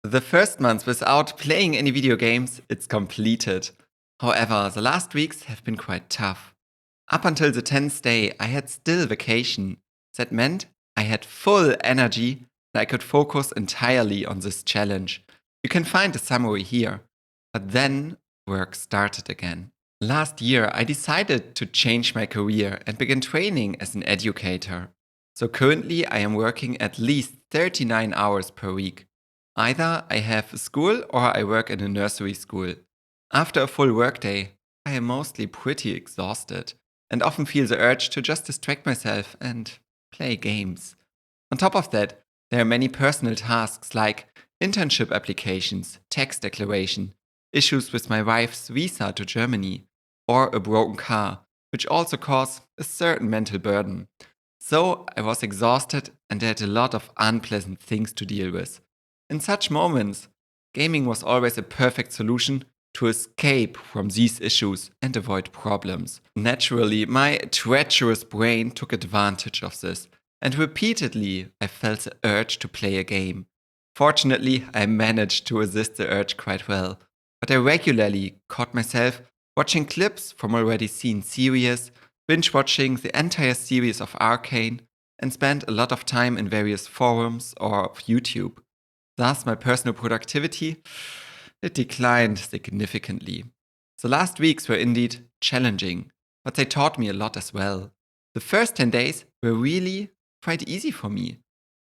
The first month without playing any video games, it's completed. However, the last weeks have been quite tough. Up until the 10th day, I had still vacation. That meant I had full energy and I could focus entirely on this challenge. You can find a summary here. But then work started again. Last year, I decided to change my career and begin training as an educator. So currently, I am working at least 39 hours per week. Either I have a school or I work in a nursery school. After a full workday, I am mostly pretty exhausted and often feel the urge to just distract myself and play games. On top of that, there are many personal tasks like internship applications, tax declaration, issues with my wife's visa to Germany, or a broken car, which also cause a certain mental burden. So I was exhausted and had a lot of unpleasant things to deal with. In such moments, gaming was always a perfect solution to escape from these issues and avoid problems. Naturally, my treacherous brain took advantage of this, and repeatedly I felt the urge to play a game. Fortunately, I managed to resist the urge quite well, but I regularly caught myself watching clips from already seen series, binge watching the entire series of Arcane, and spent a lot of time in various forums or YouTube. Thus, my personal productivity, it declined significantly. The last weeks were indeed challenging, but they taught me a lot as well. The first 10 days were really quite easy for me.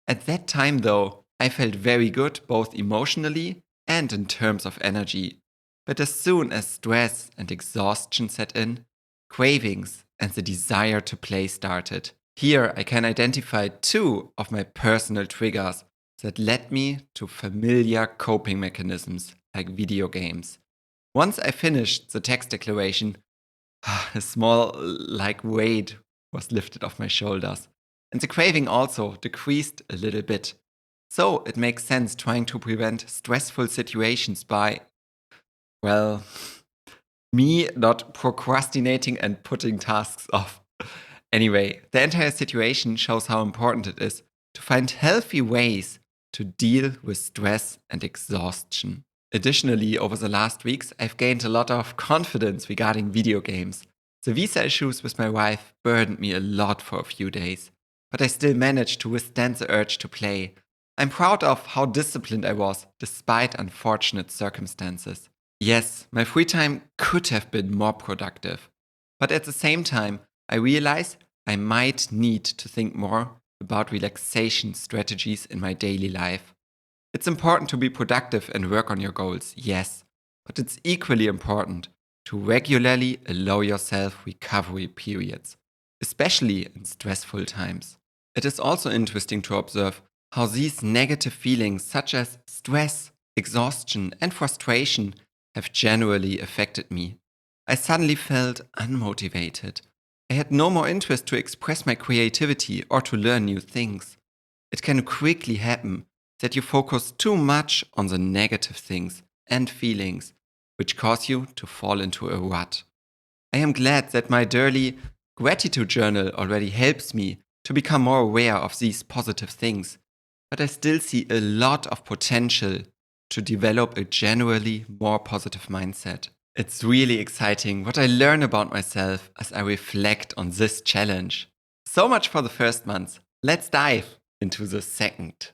At that time, though, I felt very good both emotionally and in terms of energy. But as soon as stress and exhaustion set in, cravings and the desire to play started. Here, I can identify two of my personal triggers that led me to familiar coping mechanisms like video games. Once I finished the text declaration, a small weight was lifted off my shoulders. And the craving also decreased a little bit. So it makes sense trying to prevent stressful situations by, well, me not procrastinating and putting tasks off. Anyway, the entire situation shows how important it is to find healthy ways to deal with stress and exhaustion. Additionally, over the last weeks, I've gained a lot of confidence regarding video games. The visa issues with my wife burdened me a lot for a few days, but I still managed to withstand the urge to play. I'm proud of how disciplined I was despite unfortunate circumstances. Yes, my free time could have been more productive, but at the same time, I realize I might need to think more about relaxation strategies in my daily life. It's important to be productive and work on your goals, yes, but it's equally important to regularly allow yourself recovery periods, especially in stressful times. It is also interesting to observe how these negative feelings, such as stress, exhaustion, and frustration, have generally affected me. I suddenly felt unmotivated. I had no more interest to express my creativity or to learn new things. It can quickly happen that you focus too much on the negative things and feelings, which cause you to fall into a rut. I am glad that my daily gratitude journal already helps me to become more aware of these positive things, but I still see a lot of potential to develop a generally more positive mindset. It's really exciting what I learn about myself as I reflect on this challenge. So much for the first month. Let's dive into the second.